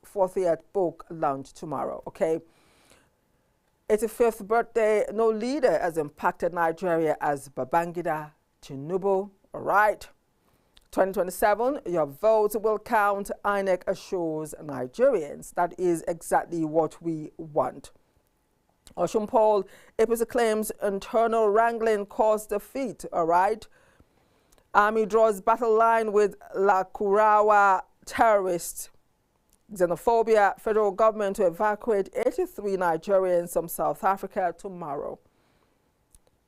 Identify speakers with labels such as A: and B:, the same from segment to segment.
A: 40th book launch tomorrow, okay? 85th birthday, no leader has impacted Nigeria as Babangida Tinubu, all right? 2027, your votes will count, INEC assures Nigerians. That is exactly what we want. Osun poll, APC claims internal wrangling caused defeat, all right? Army draws battle line with Lakurawa terrorists. Xenophobia, federal government to evacuate 83 Nigerians from South Africa tomorrow.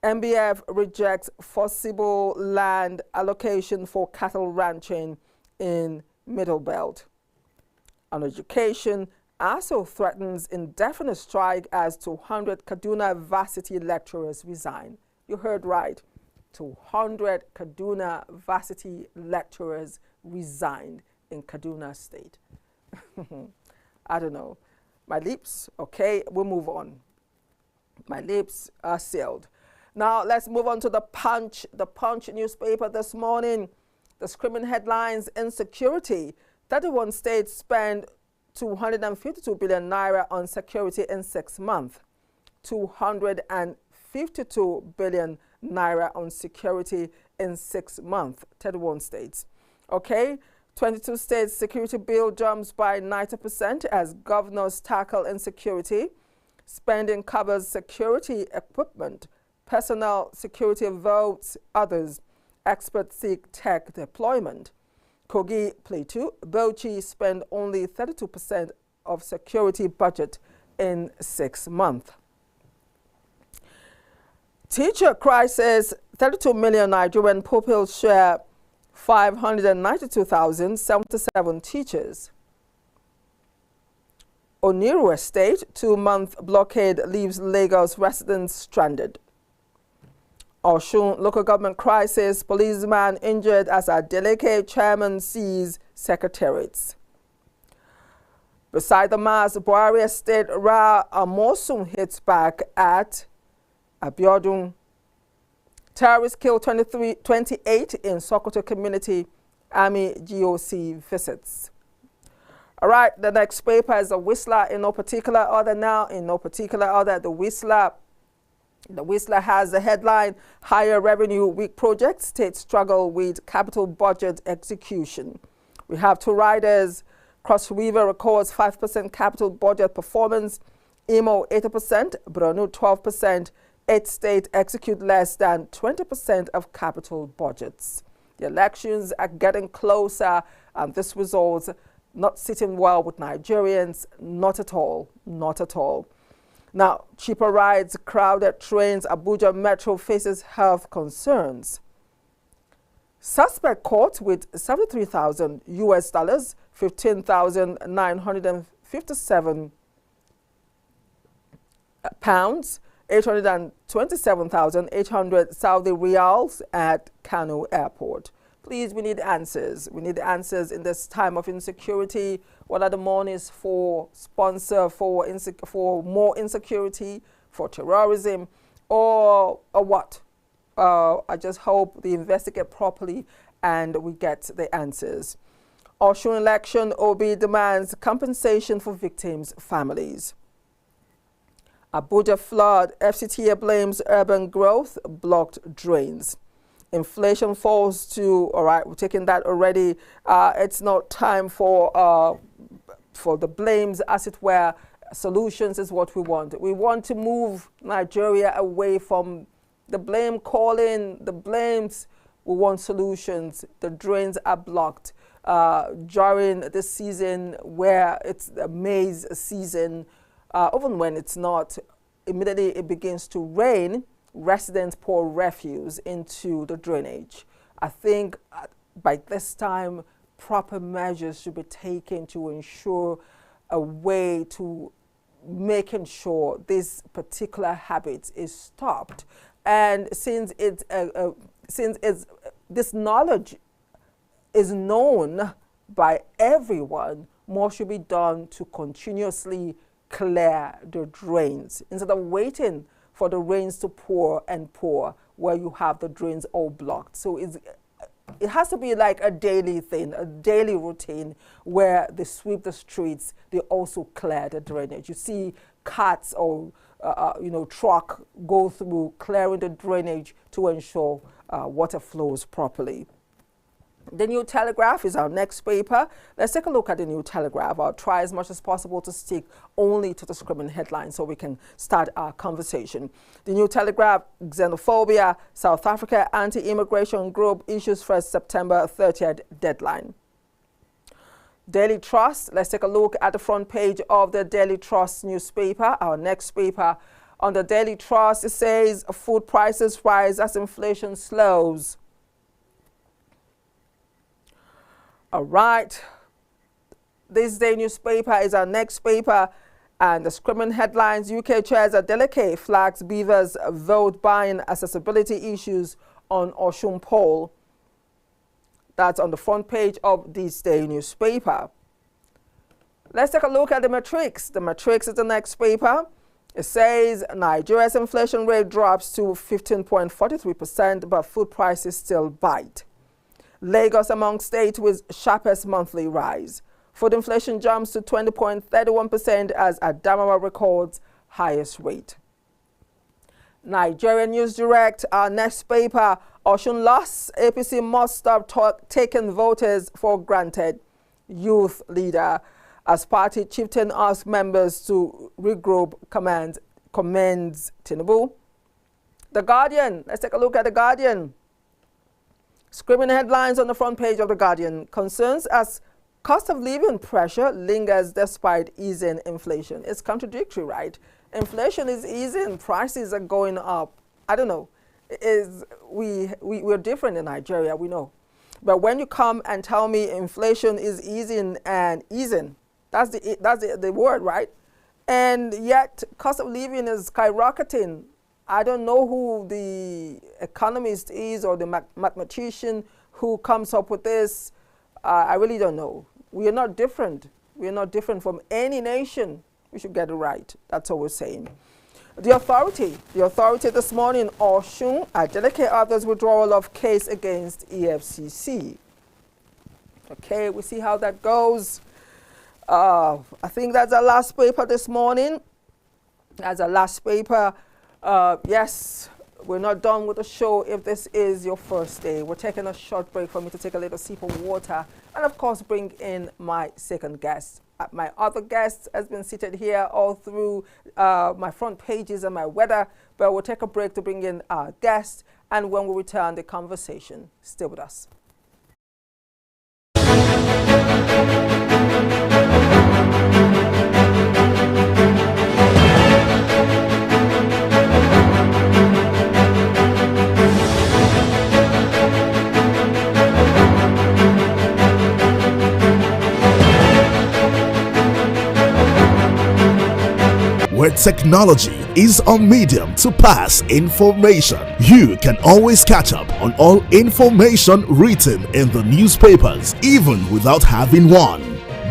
A: MBF rejects forcible land allocation for cattle ranching in Middle Belt. On education, ASO threatens indefinite strike as 200 Kaduna varsity lecturers resign. You heard right. 200 Kaduna varsity lecturers resigned in Kaduna State. I don't know. My lips, okay, we'll move on. My lips are sealed. Now, let's move on to the Punch. The Punch newspaper this morning. The screaming headlines: insecurity. 31 states spend 252 billion naira on security in 6 months. 252 billion naira on security in 6 months. 31 states. Okay. 22 states security bill jumps by 90% as governors tackle insecurity. Spending covers security equipment, personnel, security votes, others. Experts seek tech deployment. Kogi, Plateau, Bauchi spend only 32% of security budget in 6 months. Teacher crisis, 32 million Nigerian pupils share 592,077 teachers. Anire Estate, 2-month blockade leaves Lagos residents stranded. Osun local government crisis, policeman injured as a delegate chairman sees secretariats. Beside the mass, Buhari Estate Ra Amosun hits back at Abiodun. Terrorists kill 28 in Sokoto community. Army GOC visits. All right, the next paper is a Whistler in no particular order now. In no particular order, the Whistler has the headline, higher revenue, weak projects, state struggle with capital budget execution. We have 2 riders. Cross River records 5% capital budget performance. Imo 80%, Borno 12%. 8 states execute less than 20% of capital budgets. The elections are getting closer, and this results not sitting well with Nigerians, not at all, not at all. Now, cheaper rides, crowded trains, Abuja Metro faces health concerns. Suspect caught with 73,000 US dollars, 15,957 pounds, 827,800 Saudi riyals at Kano Airport. Please, we need answers. We need answers in this time of insecurity. What are the monies for sponsor, for more insecurity, for terrorism, or what? I just hope they investigate properly and we get the answers. Osun election, OB demands compensation for victims' families. Abuja flood, FCTA blames urban growth, blocked drains. Inflation falls to, all right, we're taking that already. It's not time for the blames, as it were. Solutions is what we want. We want to move Nigeria away from the blame calling, the blames. We want solutions. The drains are blocked. During this season where it's the maize season, even when it's not, immediately it begins to rain, residents pour refuse into the drainage. I think by this time, proper measures should be taken to ensure a way to making sure this particular habit is stopped. And since this knowledge is known by everyone, more should be done to continuously clear the drains instead of waiting for the rains to pour and pour where you have the drains all blocked. So it has to be like a daily thing, a daily routine where they sweep the streets, they also clear the drainage. You see carts or truck go through clearing the drainage to ensure water flows properly. The New Telegraph is our next paper. Let's take a look at the New Telegraph. I'll try as much as possible to stick only to the screaming headlines so we can start our conversation. The New Telegraph: xenophobia, South Africa anti-immigration group issues first September 30th deadline. Daily Trust. Let's take a look at the front page of the Daily Trust newspaper, our next paper. On the Daily Trust, it says food prices rise as inflation slows. All right, this day newspaper is our next paper, and the screaming headlines: UK chairs Adeleke flags Beavers vote buying accessibility issues on Osun poll. That's on the front page of this day newspaper. Let's take a look at the Matrix. The Matrix is the next paper. It says Nigeria's inflation rate drops to 15.43%, but food prices still bite. Lagos among states with sharpest monthly rise. Food inflation jumps to 20.31% as Adamawa records highest rate. Nigerian News Direct, our next paper: Osun loss, APC must stop taking voters for granted. Youth leader, as party chieftain asks members to regroup, commends Tinubu. The Guardian, let's take a look at the Guardian. Screaming headlines on the front page of the Guardian: concerns as cost of living pressure lingers despite easing inflation. It's contradictory, right? Inflation is easing, prices are going up. I don't know. We're different in Nigeria, we know. But when you come and tell me inflation is easing and easing, that's the word, right? And yet cost of living is skyrocketing. I don't know who the economist is or the mathematician who comes up with this. I really don't know. We are not different. We are not different from any nation. We should get it right. That's all we're saying. The authority this morning: Osun, Adeleke others withdrawal of case against EFCC. Okay, we'll see how that goes. I think that's our last paper this morning. That's our last paper. Yes, we're not done with the show. If this is your first day, we're taking a short break for me to take a little sip of water and, of course, bring in my second guest. My other guest has been seated here all through my front pages and my weather, but we'll take a break to bring in our guest, and when we return, the conversation. Stay with us.
B: Where technology is a medium to pass information, you can always catch up on all information written in the newspapers, even without having one.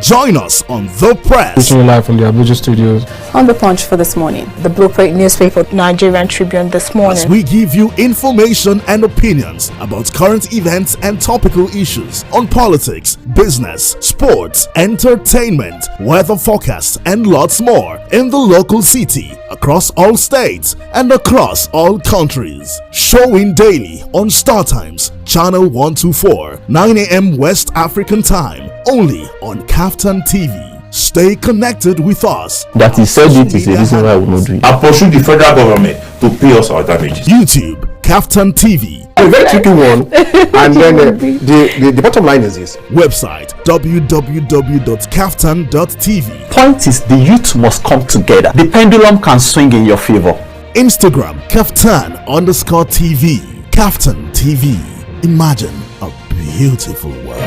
B: Join us on The Press.
C: Reaching live from the Abuja studios.
D: On The Punch for this morning. The Blueprint newspaper, Nigerian Tribune this morning.
B: As we give you information and opinions about current events and topical issues on politics, business, sports, entertainment, weather forecasts, and lots more in the local city, across all states, and across all countries. Showing daily on Star Times, Channel 124, 9 a.m. West African time, only on Kaftan TV. Stay connected with us.
C: That he said it is a reason why I will not do it.
E: I pursue the federal government to pay us our damages.
B: YouTube, Kaftan TV.
C: A very tricky one. And then the bottom line is this.
B: Website www.kaftan.tv.
F: Point is, the youth must come together. The pendulum can swing in your favor.
B: Instagram, Kaftan_TV. Kaftan TV. Imagine a beautiful world.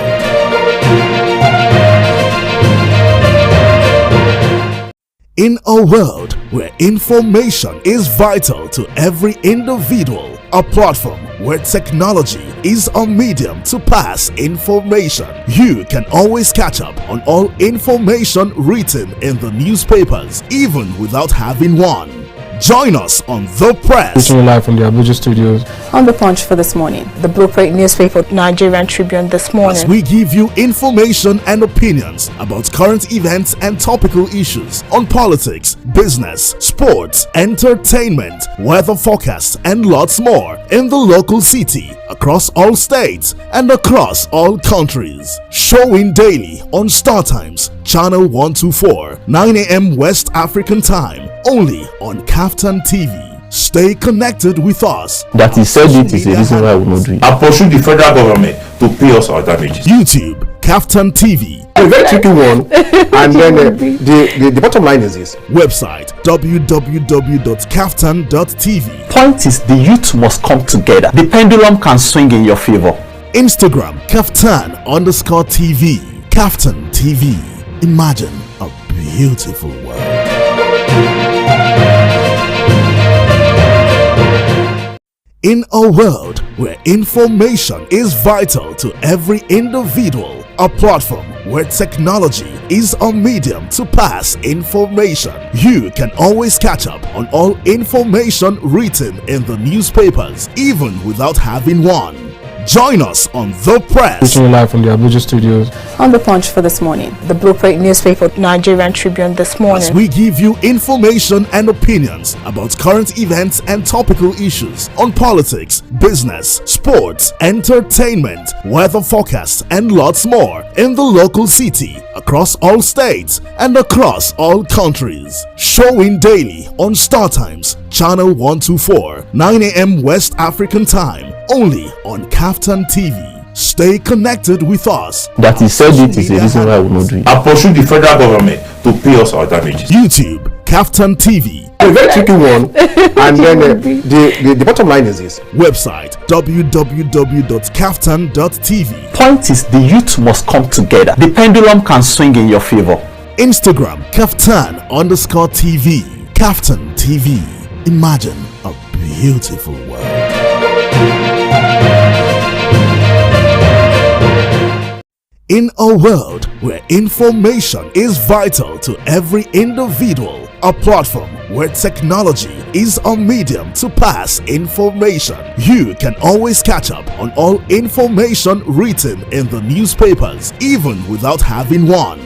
B: In a world where information is vital to every individual, a platform where technology is a medium to pass information, you can always catch up on all information written in the newspapers, even without having one. Join us on The Press.
C: Live from the Abuja studios.
D: On the Punch for this morning, the Blueprint newspaper, Nigerian Tribune this morning.
B: As we give you information and opinions about current events and topical issues on politics, business, sports, entertainment, weather forecast, and lots more in the local city, across all states, and across all countries. Showing daily on Star Times, Channel 124, 9 a.m. West African time, only on Kaftan TV. Stay connected with us.
F: That he said it is a reason why I will not do it.
E: I pursue the federal government to pay us our damages.
B: YouTube, Kaftan TV.
C: A very tricky one. And then the bottom line is this.
B: Website www.kaftan.tv.
F: Point is, the youth must come together. The pendulum can swing in your favor.
B: Instagram, Kaftan_TV. Kaftan TV. Imagine a beautiful world. In a world where information is vital to every individual, a platform where technology is a medium to pass information, you can always catch up on all information written in the newspapers, even without having one. Join us on The Press.
C: Live from the Abuja studios.
D: On the Punch for this morning, the Blueprint newspaper, Nigerian Tribune this morning.
B: As we give you information and opinions about current events and topical issues on politics, business, sports, entertainment, weather forecast, and lots more in the local city, across all states, and across all countries. Showing daily on Star Times, Channel 124, 9 a.m. West African time, only on Kaftan TV. Stay connected with us.
F: That he said it is a reason why I will not do it.
E: I pursue the federal government to pay us our damages.
B: YouTube, Kaftan TV.
C: A very tricky one. And then the bottom line is this.
B: Website www.kaftan.tv.
F: Point is, the youth must come together. The pendulum can swing in your favor.
B: Instagram, Kaftan_TV. Kaftan TV. Imagine a beautiful world. In a world where information is vital to every individual, a platform where technology is a medium to pass information, you can always catch up on all information written in the newspapers, even without having one.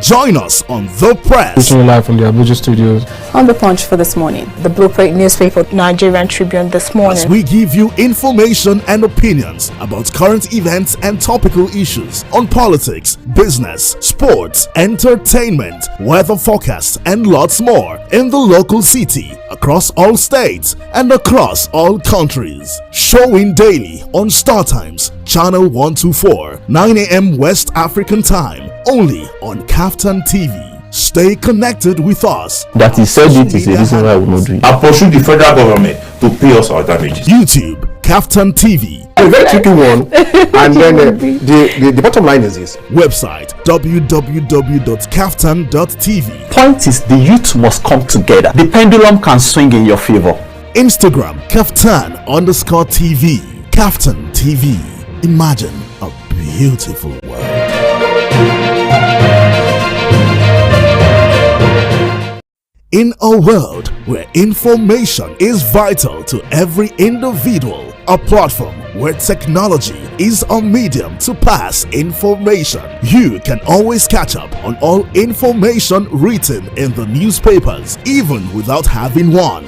B: Join us on The Press.
C: Live from the Abuja studios.
D: On the Punch for this morning, the Blueprint newspaper, Nigerian Tribune this morning.
B: As we give you information and opinions about current events and topical issues on politics, business, sports, entertainment, weather forecast, and lots more in the local city, across all states, and across all countries. Showing daily on Star Times, Channel 124, 9 a.m. West African time, only on Kaftan TV. Stay connected with us.
F: That he said it is a reason why I will not do it.
E: I pursue the federal government to pay us our damages.
B: YouTube, Kaftan TV.
C: A very tricky one. And then the bottom line is this.
B: Website www.kaftan.tv.
F: Point is, the youth must come together. The pendulum can swing in your favor.
B: Instagram, Kaftan_TV. Kaftan TV. Imagine a beautiful world. In a world where information is vital to every individual, a platform where technology is a medium to pass information, you can always catch up on all information written in the newspapers, even without having one.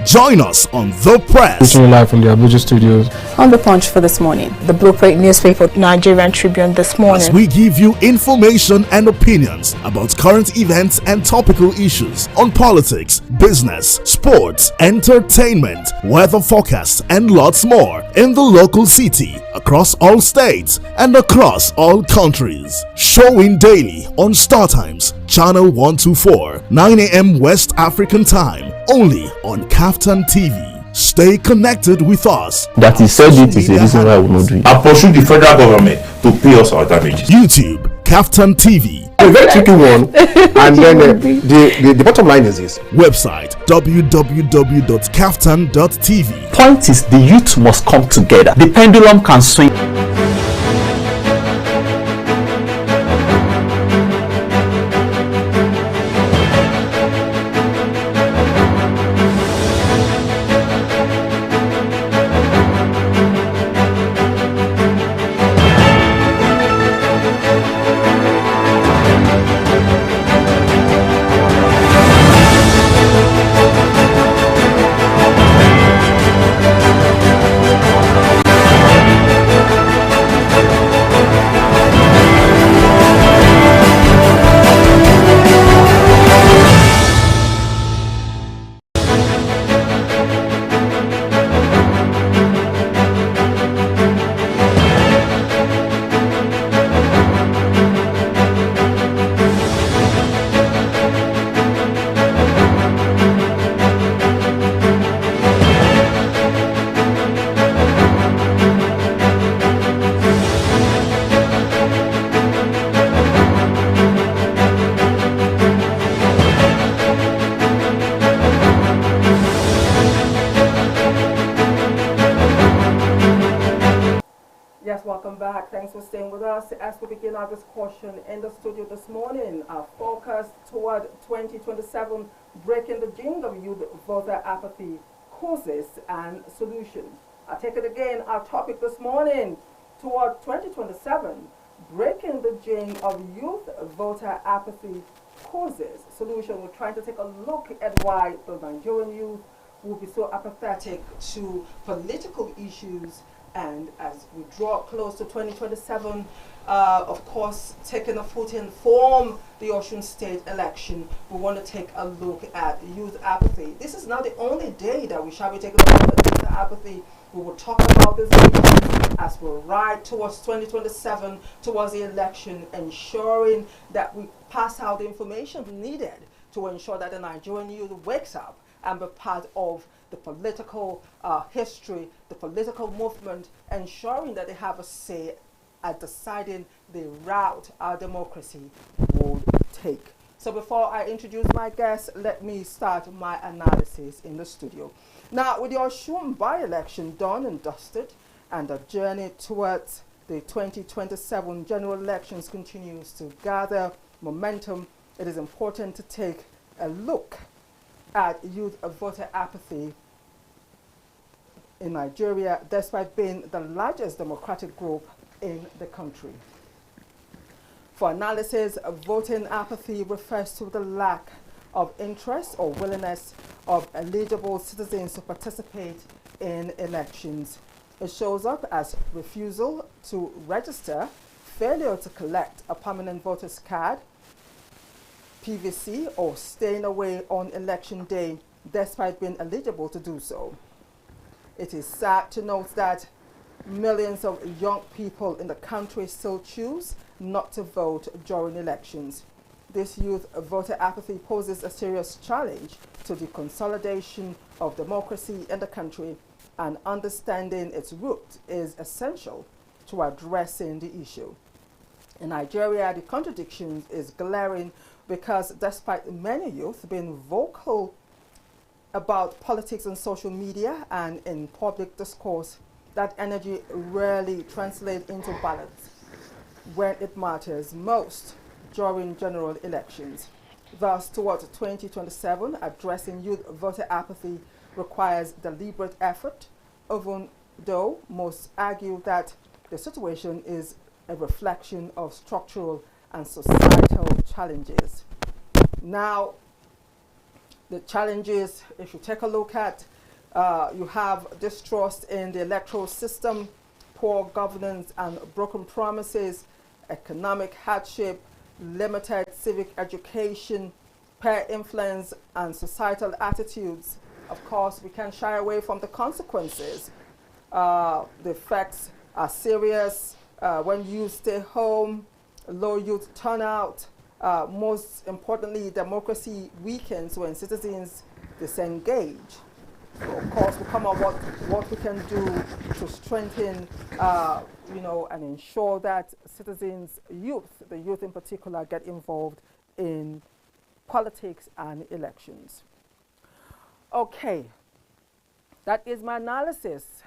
B: Join us on The Press.
C: Live from the Abuja studios.
D: On the Punch for this morning, the Blueprint newspaper, Nigerian Tribune this morning.
B: As we give you information and opinions about current events and topical issues on politics, business, sports, entertainment, weather forecast, and lots more in the local city, across all states, and across all countries. Showing daily on Star Times, Channel 124, 9 a.m. West African time, only on Kaftan TV. Stay connected with us.
F: That he said it is a reason why I will not do it.
E: I pursue the federal government to pay us our damages.
B: YouTube, Kaftan TV.
C: A very tricky one. And then the bottom line is this.
B: Website www.kaftan.tv.
F: Point is, the youth must come together. The pendulum can swing.
A: back. Thanks for staying with us as we begin our discussion in the studio this morning. Our focus toward 2027, breaking the jinx of youth voter apathy, causes and solutions. I take it again, our topic this morning, toward 2027, breaking the jinx of youth voter apathy, causes, solution. We're trying to take a look at why the Nigerian youth will be so apathetic to political issues. And as we draw close to 2027, of course, taking a footing from the Osun State election, we want to take a look at youth apathy. This is not the only day that we shall be taking a look at youth apathy. We will talk about this as we ride towards 2027, towards the election, ensuring that we pass out the information needed to ensure that the Nigerian youth wakes up and be part of the political history, the political movement, ensuring that they have a say at deciding the route our democracy would take. So before I introduce my guests, let me start my analysis in the studio. Now, with the Osun by-election done and dusted, and the journey towards the 2027 general elections continues to gather momentum, it is important to take a look at youth voter apathy in Nigeria, despite being the largest democratic group in the country. For analysis, voting apathy refers to the lack of interest or willingness of eligible citizens to participate in elections. It shows up as refusal to register, failure to collect a permanent voter's card, PVC, or staying away on election day despite being eligible to do so. It is sad to note that millions of young people in the country still choose not to vote during elections. This youth voter apathy poses a serious challenge to the consolidation of democracy in the country, and understanding its root is essential to addressing the issue. In Nigeria, the contradiction is glaring because despite many youth being vocal about politics on social media and in public discourse, that energy rarely translates into balance when it matters most during general elections. Thus, towards 2027, addressing youth voter apathy requires deliberate effort, even though most argue that the situation is a reflection of structural and societal challenges. Now, the challenges, if you take a look at, you have distrust in the electoral system, poor governance and broken promises, economic hardship, limited civic education, peer influence, and societal attitudes. Of course, we can't shy away from the consequences. The effects are serious. When youth stay home, low youth turnout, most importantly, democracy weakens when citizens disengage. So of course, we come up what we can do to strengthen, and ensure that citizens, the youth in particular, get involved in politics and elections. Okay, that is my analysis.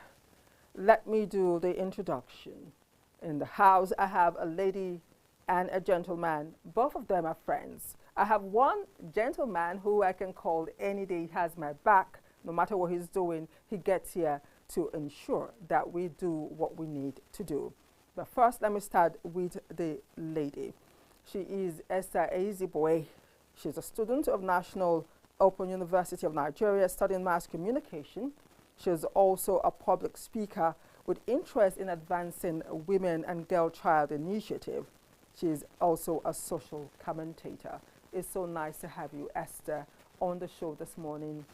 A: Let me do the introduction. In the house, I have a lady and a gentleman. Both of them are friends. I have one gentleman who I can call any day. He has my back. No matter what he's doing, he gets here to ensure that we do what we need to do. But first, let me start with the lady. She is Esther Ehizibue. She's a student of National Open University of Nigeria studying mass communication. She is also a public speaker with interest in advancing women and girl child initiative. She is also a social commentator. It's so nice to have you, Esther, on the show this morning.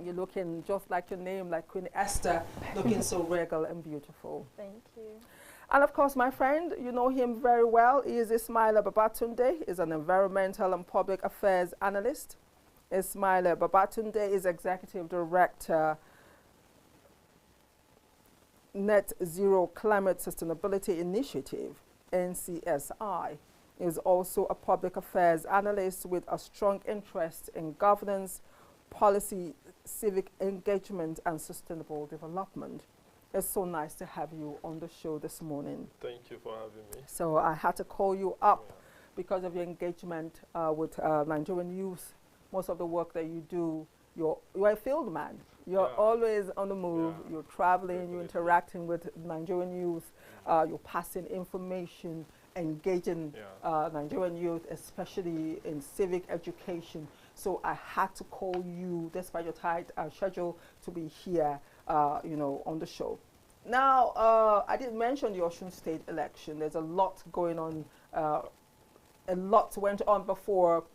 A: You're looking just like your name, like Queen Esther, looking so regal and beautiful.
G: Thank you.
A: And of course, my friend, you know him very well. He is Ismaila Babatunde. He's an environmental and public affairs analyst. Ismaila Babatunde is executive director, Net Zero Climate Sustainability Initiative, NCSI. He is also a public affairs analyst with a strong interest in governance, policy, civic engagement, and sustainable development. It's so nice to have you on the show this morning.
G: Thank you for having me.
A: So I had to call you up because of your engagement with Nigerian youth. Most of the work that you do, you're a field man. You're always on the move. You're traveling. You're interacting with Nigerian youth. You're passing information, engaging Nigerian youth, especially in civic education. So I had to call you, despite your tight schedule, to be here, on the show. Now, I did mention the Osun State election. There's a lot going on. A lot went on before,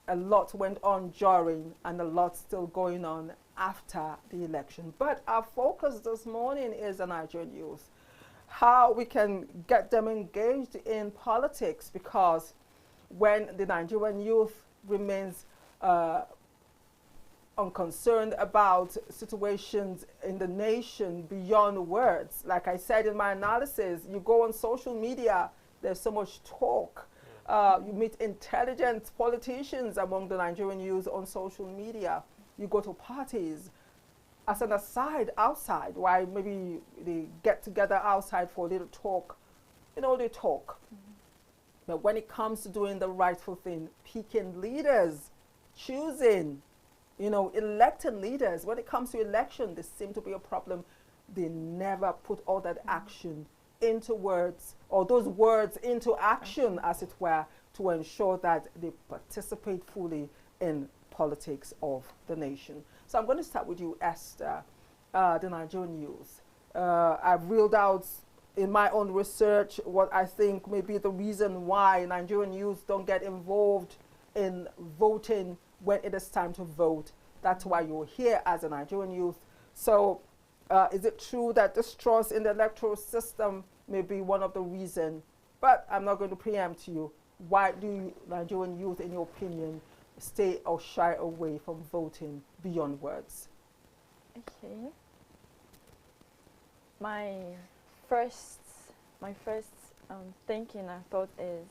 A: a lot went on during, and a lot still going on after the election. But our focus this morning is the Nigerian youth. How we can get them engaged in politics, because when the Nigerian youth remains unconcerned about situations in the nation beyond words, like I said in my analysis, you go on social media, there's so much talk. You meet intelligent politicians among the Nigerian youth on social media. You go to parties. As an aside, outside, why maybe they get together outside for a little talk, they talk. But when it comes to doing the rightful thing, picking leaders, choosing, electing leaders, when it comes to election, there seems to be a problem. They never put all that action into words, or those words into action, as it were, to ensure that they participate fully in politics of the nation. So I'm going to start with you, Esther, the Nigerian youth. I've reeled out in my own research what I think may be the reason why Nigerian youth don't get involved in voting when it is time to vote. That's why you're here as a Nigerian youth. So is it true that distrust in the electoral system may be one of the reasons? But I'm not going to preempt you. Why do Nigerian youth, in your opinion, stay or shy away from voting beyond words?
H: Okay. My first thinking and thought is,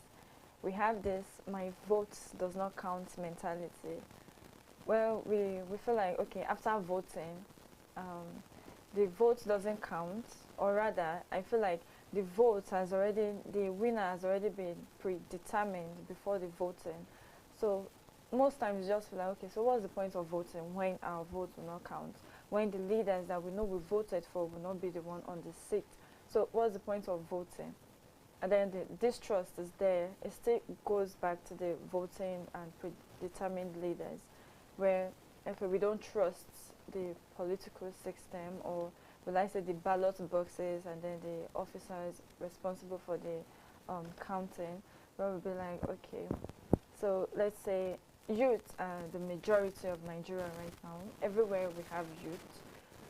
H: we have this "my vote does not count" mentality. Well, we feel like, okay, after voting, the vote doesn't count, or rather, I feel like the winner has already been predetermined before the voting. So most times you just feel like, okay, so what's the point of voting when our vote will not count? When the leaders that we know we voted for will not be the one on the seat. So what's the point of voting? And then the distrust is there. It still goes back to the voting and predetermined leaders, where we don't trust the political system, or will I say the ballot boxes, and then the officers responsible for the counting, where we'll be like, okay, so let's say youth are the majority of Nigeria right now. Everywhere we have youth,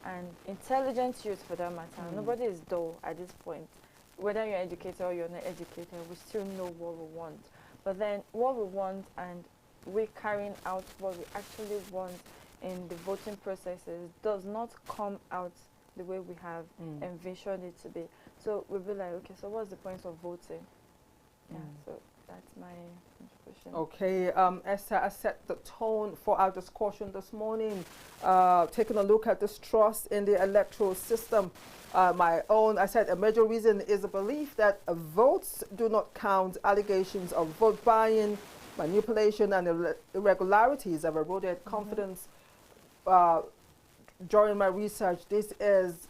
H: and intelligent youth for that matter. Nobody is dull at this point. Whether you're educated or you're not educated, we still know what we want. But then what we want, and we're carrying out what we actually want in the voting processes, does not come out the way we have envisioned it to be. So we'll be like, okay, so what's the point of voting? Yeah, so that's my question.
A: Okay, Esther, I set the tone for our discussion this morning, taking a look at distrust in the electoral system. I said a major reason is the belief that votes do not count. Allegations of vote buying, manipulation, and irregularities have eroded confidence. During my research, this is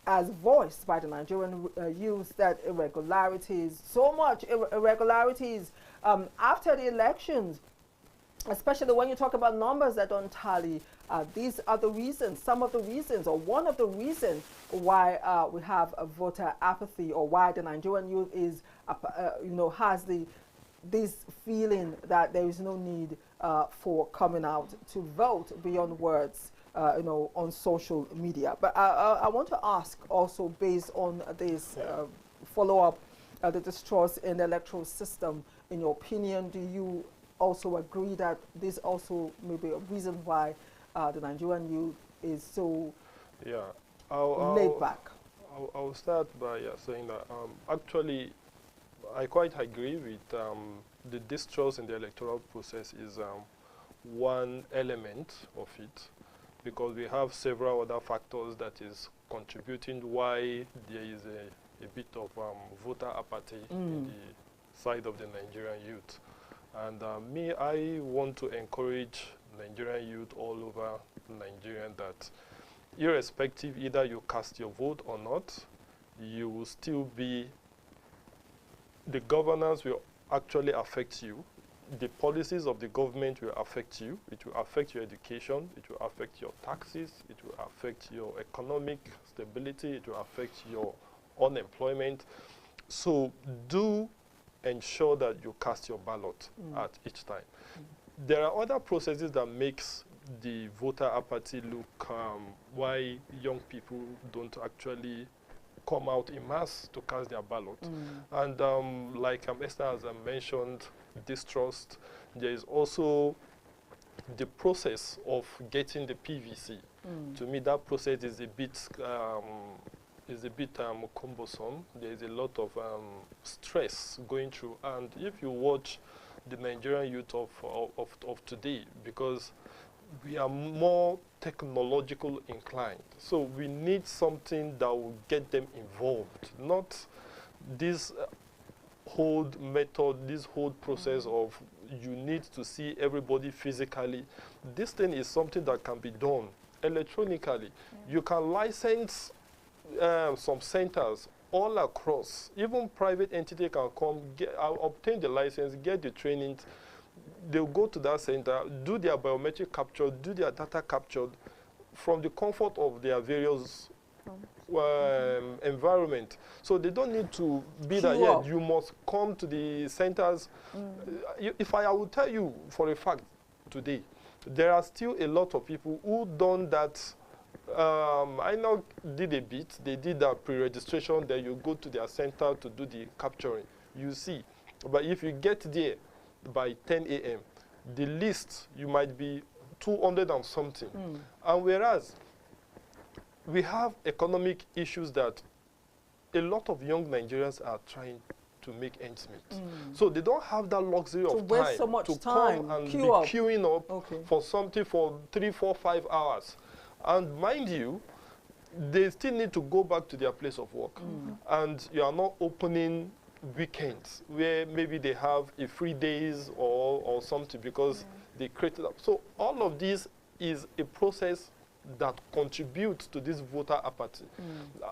A: as voiced by the Nigerian youth, that irregularities, so much irregularities after the elections, especially when you talk about numbers that don't tally. These are the reasons, some of the reasons, or one of the reasons why we have a voter apathy, or why the Nigerian youth is, has this feeling that there is no need for coming out to vote beyond words. On social media. But I want to ask also, based on this follow-up, the distrust in the electoral system, in your opinion, do you also agree that this also may be a reason why the Nigerian youth is so laid back?
G: I'll start by saying that actually I quite agree with the distrust in the electoral process is one element of it, because we have several other factors that is contributing why there is a bit of voter apathy in the side of the Nigerian youth. And I want to encourage Nigerian youth all over Nigeria that irrespective either you cast your vote or not, you will still be, the governance will actually affect you. The policies of the government will affect you. It will affect your education. It will affect your taxes. It will affect your economic stability. It will affect your unemployment. So do ensure that you cast your ballot at each time. There are other processes that makes the voter apathy look why young people don't actually come out in mass to cast their ballot. And like Esther has mentioned, distrust. There is also the process of getting the PVC. To me, that process is a bit cumbersome. There is a lot of stress going through. And if you watch the Nigerian youth of today, because we are more technological inclined, so we need something that will get them involved, not this whole method, this whole process of you need to see everybody physically. This thing is something that can be done electronically. You can license some centers all across. Even private entity can come, obtain the license, get the training. They'll go to that center, do their biometric capture, do their data captured from the comfort of their various environment. So they don't need to be that, yeah, you must come to the centers. If I will tell you for a fact today, there are still a lot of people who done that. I now did a bit. They did that pre-registration. Then you go to their center to do the capturing. You see. But if you get there by 10 a.m., the list, you might be 200 and something. And whereas we have economic issues that a lot of young Nigerians are trying to make ends meet. So they don't have that luxury of time
A: so much
G: to
A: time,
G: come and be queuing up for something for 3, 4, 5 hours. And mind you, they still need to go back to their place of work. And you are not opening weekends where maybe they have a free days or something because they created up. So all of this is a process that contributes to this voter apathy.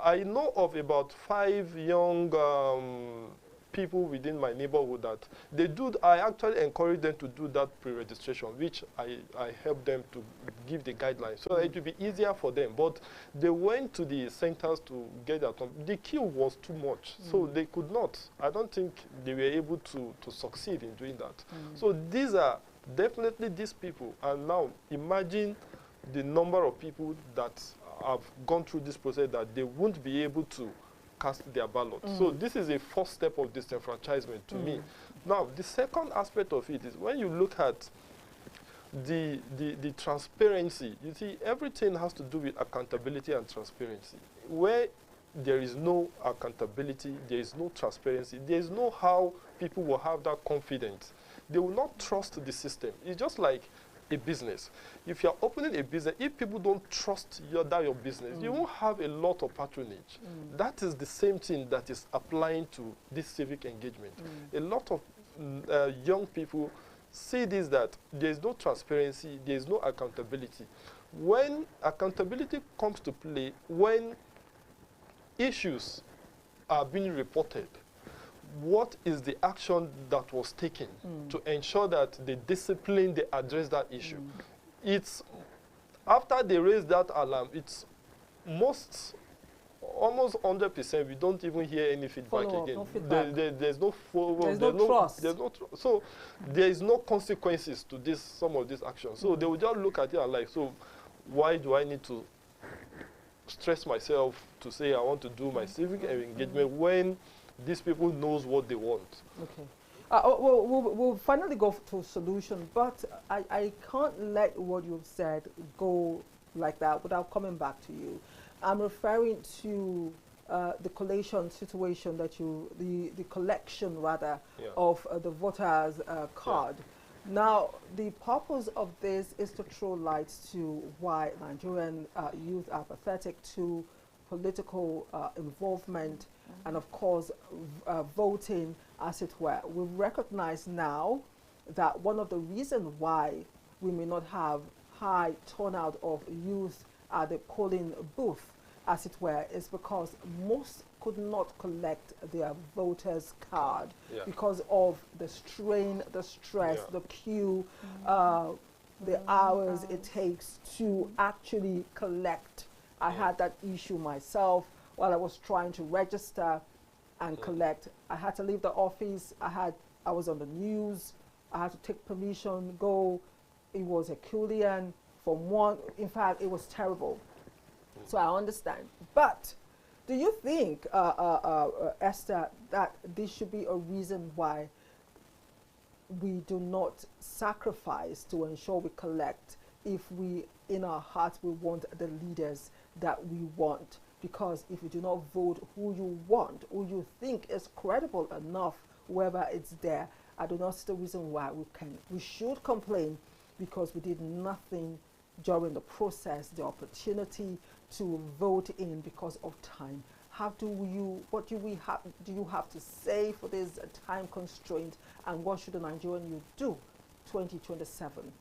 G: I know of about 5 young people within my neighborhood that they do. I actually encourage them to do that pre-registration, which I help them to give the guidelines so that it will be easier for them. But they went to the centers to get that. The queue was too much, so they could not. I don't think they were able to succeed in doing that. So these are definitely these people. And now imagine the number of people that have gone through this process that they won't be able to cast their ballot. So this is a first step of disenfranchisement to me. Now, the second aspect of it is when you look at the transparency, you see, everything has to do with accountability and transparency. Where there is no accountability, there is no transparency, there is no how people will have that confidence. They will not trust the system. It's just like a business. If you're opening a business, if people don't trust your business, you won't have a lot of patronage. That is the same thing that is applying to this civic engagement. A lot of young people see this, that there's no transparency, there's no accountability. When accountability comes to play, when issues are being reported, what is the action that was taken to ensure that they discipline, they address that issue? It's after they raise that alarm, it's almost 100%. We don't even hear any feedback again.
A: No feedback.
G: There's no
A: trust.
G: So there is no consequences to some of these actions. So they will just look at it and like, so why do I need to stress myself to say I want to do my civic engagement when these people knows what they want?
A: Okay. We'll finally go to solution, but I can't let what you've said go like that without coming back to you. I'm referring to the collation situation that the collection rather of the voters' card. Now, the purpose of this is to throw light to why Nigerian youth are pathetic to political involvement and, of course, voting, as it were. We recognize now that one of the reasons why we may not have high turnout of youth at the polling booth, as it were, is because most could not collect their voter's card because of the strain, the stress, the queue, the hours it takes to actually collect. I had that issue myself while I was trying to register and collect. I had to leave the office. I was on the news. I had to take permission, go. It was Herculean from one. In fact, it was terrible. So I understand. But do you think, Esther, that this should be a reason why we do not sacrifice to ensure we collect if we, in our hearts, we want the leaders that we want? Because if you do not vote who you want, who you think is credible enough, whoever it's there, I do not see the reason why we should complain because we did nothing during the process, the opportunity to vote in because of time. What do you have to say for this time constraint, and what should the Nigerian youth do 2027?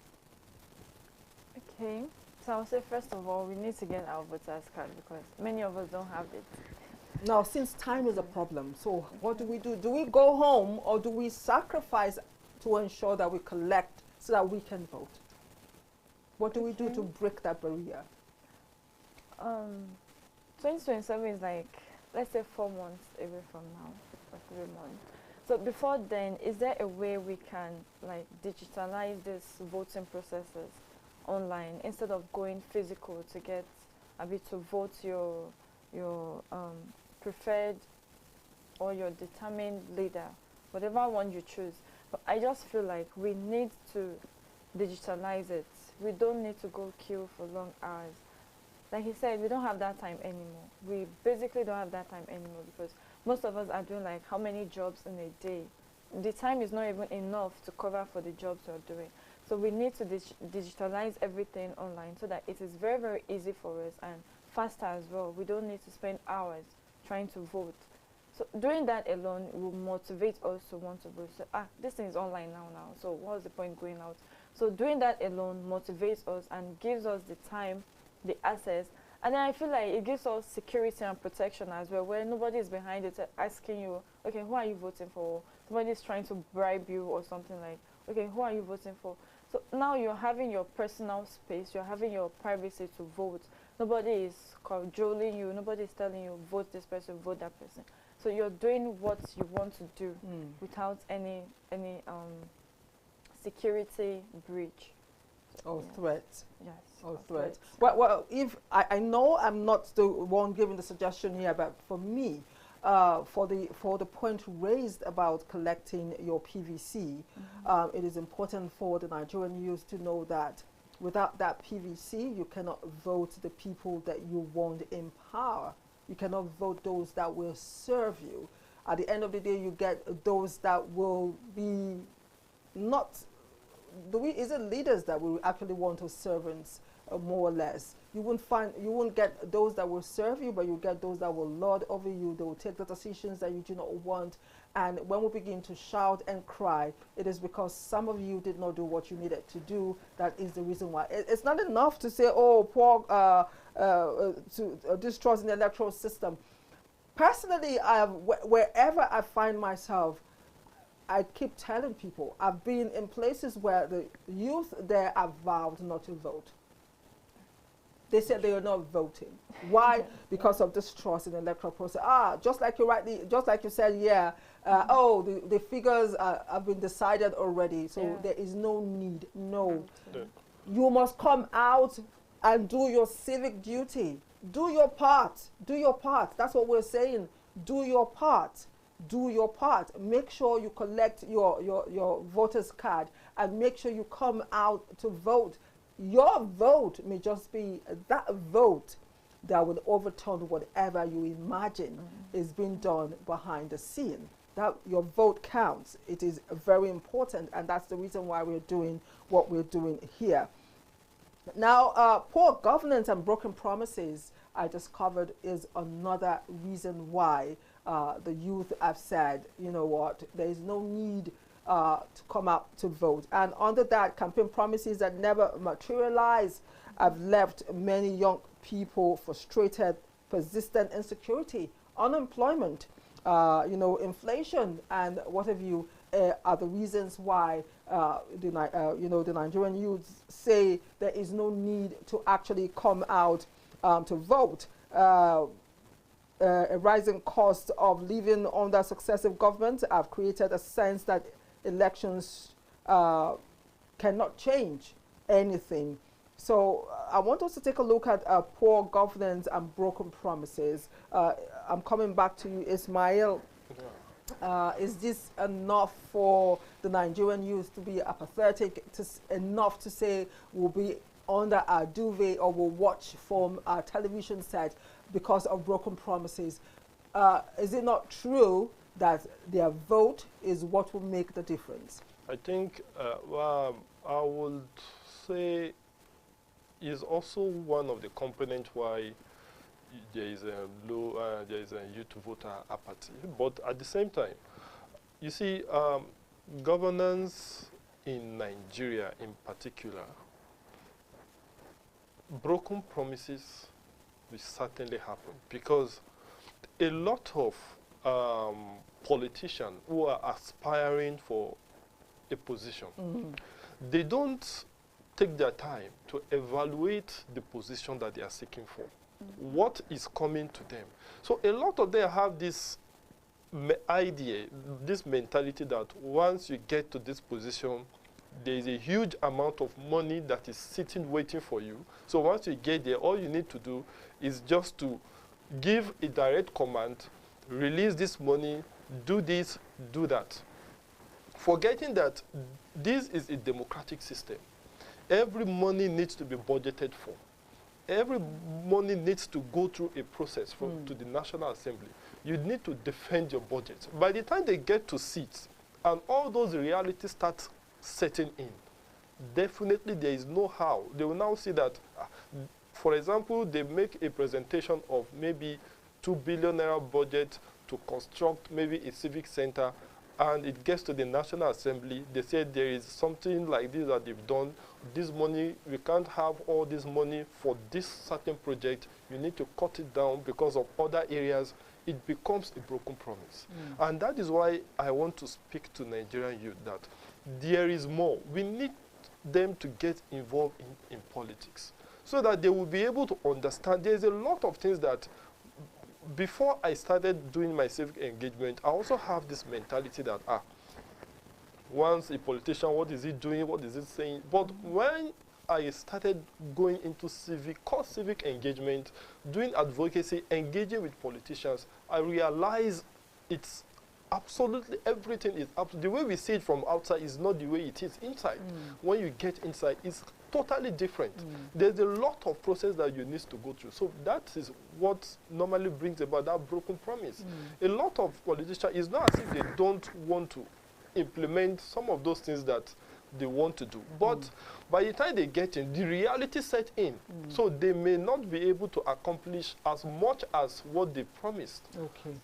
H: Okay, so I'll say first of all, we need to get our voters card because many of us don't have it.
A: Now, since time is a problem, so what do we do? Do we go home or do we sacrifice to ensure that we collect so that we can vote? What do we do to break that barrier?
H: 2027 is like, let's say 4 months away from now, or 3 months. So before then, is there a way we can like digitalize these voting processes online instead of going physical to get to vote your preferred or your determined leader, whatever one you choose? But I just feel like we need to digitalize it. We don't need to go queue for long hours. Like he said, we don't have that time anymore. We basically don't have that time anymore because most of us are doing like how many jobs in a day. The time is not even enough to cover for the jobs we're doing. So we need to digitalize everything online so that it is very, very easy for us and faster as well. We don't need to spend hours trying to vote. So doing that alone will motivate us to want to vote. So, this thing is online now. So what's the point going out? So doing that alone motivates us and gives us the time, the access, and then I feel like it gives us security and protection as well, where nobody is behind it asking you, okay, who are you voting for? Somebody is trying to bribe you or something like, okay, who are you voting for? So now you're having your personal space, you're having your privacy to vote. Nobody is cajoling you, nobody is telling you, vote this person, vote that person. So you're doing what you want to do without any security breach.
A: Or threats.
H: Yes.
A: Or threats. Well, if I know I'm not the one giving the suggestion here, but for me, for the point raised about collecting your PVC, it is important for the Nigerian youth to know that without that PVC, you cannot vote the people that you want in power. You cannot vote those that will serve you. At the end of the day, you get those that will be not. Is it leaders that will actually want to servants, more or less? You won't get those that will serve you, but you get those that will lord over you. They will take the decisions that you do not want. And when we begin to shout and cry, it is because some of you did not do what you needed to do. That is the reason why. It's not enough to say, oh, poor, distrust in the electoral system. Personally, wherever I find myself, I keep telling people, I've been in places where the youth there are vowed not to vote. They said they are not voting. Why? Because of distrust in the electoral process. Just like you said, the figures have been decided already, so there is no need. No. You must come out and do your civic duty. Do your part. Do your part. That's what we're saying. Do your part. Do your part. Make sure you collect your voter's card and make sure you come out to vote. Your vote may just be that vote that will overturn whatever you imagine is being done behind the scene. That your vote counts. It is very important, and that's the reason why we're doing what we're doing here. Now, poor governance and broken promises I discovered is another reason why the youth have said, you know what, there is no need to come out to vote. And under that, campaign promises that never materialize have left many young people frustrated, persistent insecurity, unemployment, you know, inflation, and what have you, are the reasons why you know, the Nigerian youths say there is no need to actually come out to vote. A rising cost of living under successive governments have created a sense that elections cannot change anything. So I want us to take a look at poor governance and broken promises. I'm coming back to you, Ismail. Is this enough for the Nigerian youth to be apathetic, enough to say we'll be under our duvet or we'll watch from our television set because of broken promises? Is it not true that their vote is what will make the difference?
G: I think well, I would say is also one of the components why there is a low, there is a youth voter apathy. But at the same time, you see, governance in Nigeria in particular, broken promises will certainly happen because a lot of politicians who are aspiring for a position, they don't take their time to evaluate the position that they are seeking for. What is coming to them? So a lot of them have this idea, this mentality that once you get to this position, there is a huge amount of money that is sitting waiting for you. So once you get there, all you need to do is just to give a direct command, release this money, do this, do that. Forgetting that this is a democratic system. Every money needs to be budgeted for. Every money needs to go through a process to the National Assembly. You need to defend your budget. By the time they get to seats and all those realities start setting in, definitely there is no how. They will now see that, for example, they make a presentation of maybe 2 billion naira budget to construct maybe a civic center, and it gets to the National Assembly. They say there is something like this that they've done. This money, we can't have all this money for this certain project. You need to cut it down because of other areas. It becomes a broken promise. And that is why I want to speak to Nigerian youth that there is more. We need them to get involved in politics so that they will be able to understand. There's a lot of things that before I started doing my civic engagement, I also have this mentality that, once a politician, what is he doing? What is he saying? But when I started going into civic engagement, doing advocacy, engaging with politicians, I realized it's absolutely everything is the way we see it from outside is not the way it is inside. When you get inside, it's totally different. There's a lot of process that you need to go through. So that is what normally brings about that broken promise. A lot of politicians, it's not as if they don't want to implement some of those things that they want to do. But by the time they get in, the reality set in. So they may not be able to accomplish as much as what they promised.
A: Okay.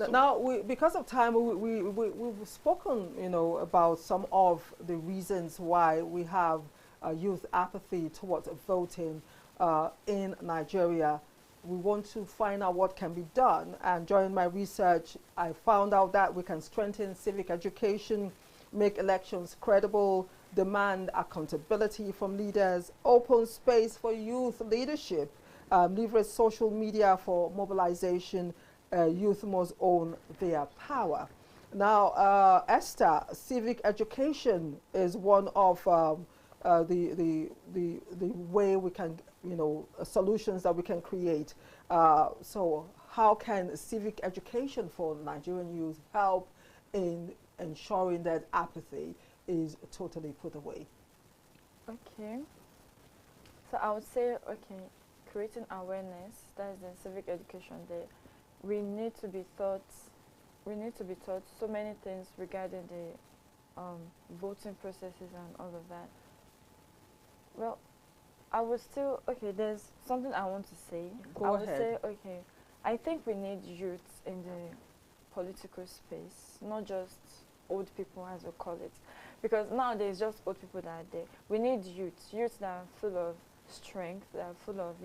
A: Now, because of time, we've spoken, you know, about some of the reasons why we have youth apathy towards voting in Nigeria. We want to find out what can be done. And during my research, I found out that we can strengthen civic education, make elections credible, demand accountability from leaders, open space for youth leadership, leverage social media for mobilization. Youth must own their power. Now, Esther, civic education is one of the way we can, you know, solutions that we can create. So how can civic education for Nigerian youth help in ensuring that apathy is totally put away?
H: Okay. So I would say, okay, creating awareness, that is the civic education there. We need to be taught so many things regarding the voting processes and all of that. Well, I would still, okay, there's something I want to say.
A: Go
H: I would
A: ahead.
H: say, okay, I think we need youth in the political space, not just old people as we call it. Because nowadays, just old people that are there. We need youth that are full of strength, that are full of,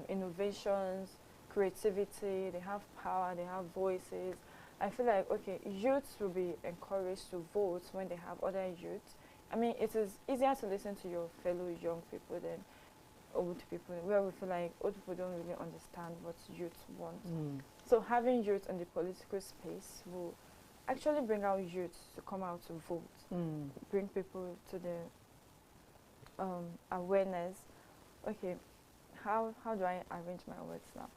H: innovations, creativity, they have power, they have voices. I feel like, okay, youths will be encouraged to vote when they have other youths. I mean, it is easier to listen to your fellow young people than old people, where we feel like old people don't really understand what youth want. So having youth in the political space will actually bring out youth to come out to vote, bring people to the awareness. Okay, how do I arrange my words now?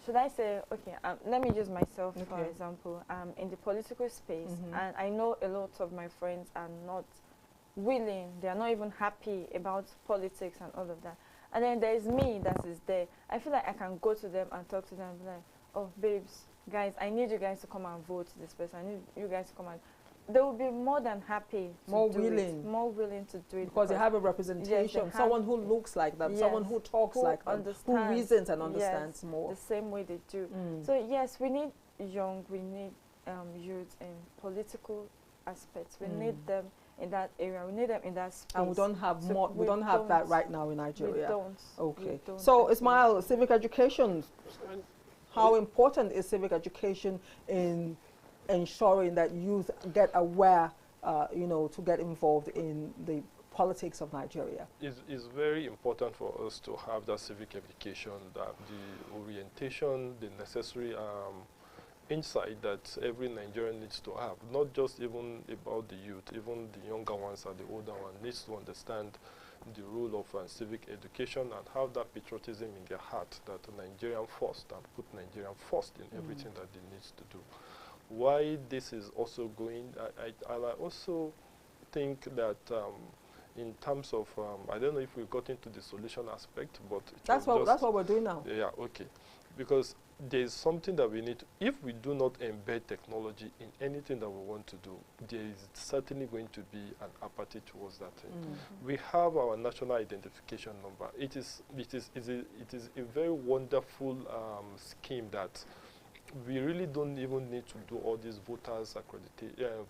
H: Should I say, okay, let me use myself for example. In the political space, and I know a lot of my friends are not willing, they are not even happy about politics and all of that. And then there is me that is there. I feel like I can go to them and talk to them and be like, oh, babes, guys, I need you guys to come and vote this person. I need you guys to come and... They will be more than happy to
A: more
H: do
A: willing.
H: it. More willing to do it.
A: Because they have a representation,
H: yes,
A: someone who looks like them, someone who talks like them, who reasons and understands more.
H: The same way they do. So yes, we need youth in political aspects. We need them in that area. We need them in that space.
A: And we don't have more. We don't have that right now in Nigeria.
H: We don't.
A: Okay.
H: We don't.
A: So Ismail, civic education. How important is civic education in ensuring that youth get aware, to get involved in the politics of Nigeria?
G: It's very important for us to have that civic education, that the orientation, the necessary insight that every Nigerian needs to have, not just even about the youth, even the younger ones and the older ones needs to understand the role of civic education and have that patriotism in their heart, that Nigerian first, and put Nigerian first in everything that they need to do. Why this is also going, I also think that in terms of, I don't know if we got into the solution aspect, but
A: that's what we're doing now.
G: Yeah, okay. Because there's something that we need to, if we do not embed technology in anything that we want to do, there is certainly going to be an apathy towards that thing. We have our national identification number. It is a very wonderful scheme that we really don't even need to do all these voters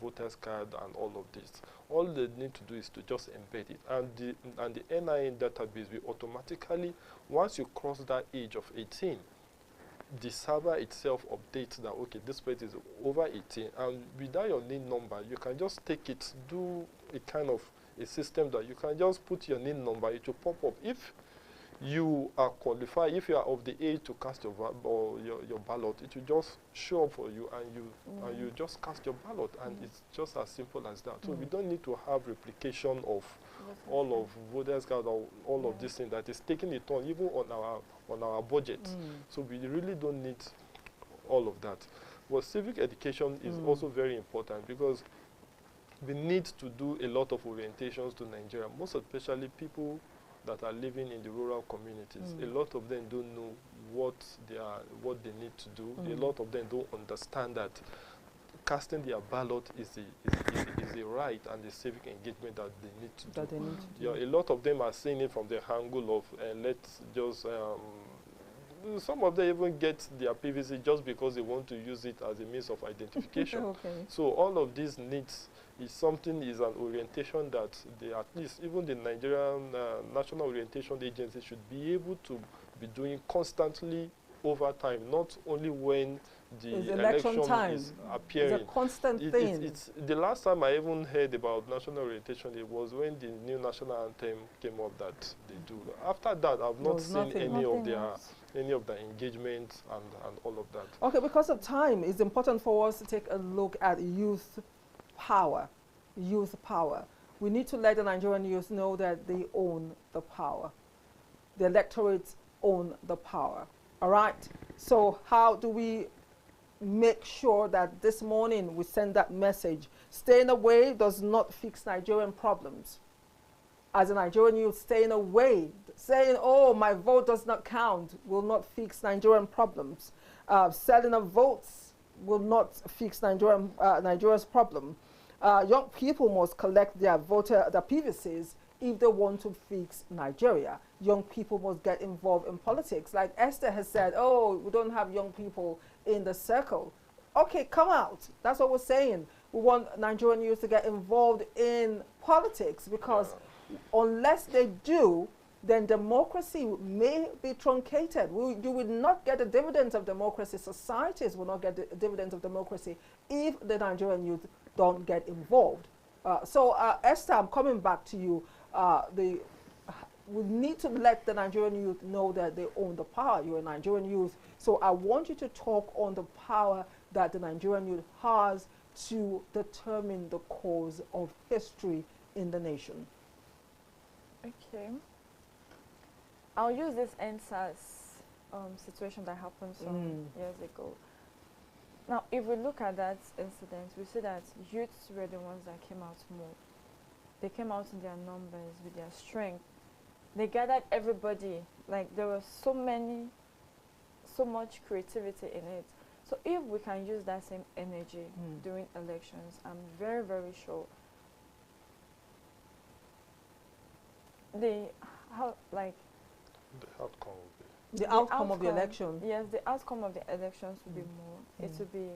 G: voters card and all of this. All they need to do is to just embed it, and the NIN database will automatically, once you cross that age of 18, the server itself updates that, okay, this person is over 18, and without your NIN number, you can just take it, do a kind of a system that you can just put your NIN number, it will pop up. If you are qualified, if you are of the age to cast your ballot, it will just show up for you, and you just cast your ballot, and it's just as simple as that. So we don't need to have replication of all of voters card or all of this thing that is taking a turn even on our budget. So we really don't need all of that. But civic education is also very important, because we need to do a lot of orientations to Nigeria, most especially people that are living in the rural communities. A lot of them don't know what they need to do. A lot of them don't understand that casting their ballot is a right and a civic engagement that they need to do. Yeah, a lot of them are seeing it from the angle of let's just some of them even get their PVC just because they want to use it as a means of identification. So all of these needs is an orientation that they, at least even the Nigerian National Orientation Agency, should be able to be doing constantly over time, not only when the election is appearing.
A: It's a constant thing.
G: It's the last time I even heard about national orientation, it was when the new national anthem came up that they do. After that, I've not seen any of the engagements and all of that.
A: Okay, because of time, it's important for us to take a look at youth power. Youth power. We need to let the Nigerian youth know that they own the power. The electorates own the power. All right? So how do we make sure that this morning we send that message? Staying away does not fix Nigerian problems. As a Nigerian youth, staying away, saying, oh, my vote does not count, will not fix Nigerian problems. Selling of votes will not fix Nigeria's problem. Young people must collect their PVCs if they want to fix Nigeria, young people must get involved in politics. Like Esther has said, oh, we don't have young people in the circle. Okay, come out. That's what we're saying. We want Nigerian youth to get involved in politics, because unless they do, then democracy may be truncated. You will not get the dividends of democracy. Societies will not get the dividends of democracy if the Nigerian youth don't get involved. Esther, I'm coming back to you. We need to let the Nigerian youth know that they own the power. You're a Nigerian youth. So I want you to talk on the power that the Nigerian youth has to determine the course of history in the nation.
H: Okay. I'll use this NSAS situation that happened some years ago. Now, if we look at that incident, we see that youths were the ones that came out more. They came out in their numbers, with their strength. They gathered everybody. Like, there was so much creativity in it. So if we can use that same energy during elections, I'm very, very sure the outcome
A: of the election.
H: Yes, the outcome of the elections will be more. It will be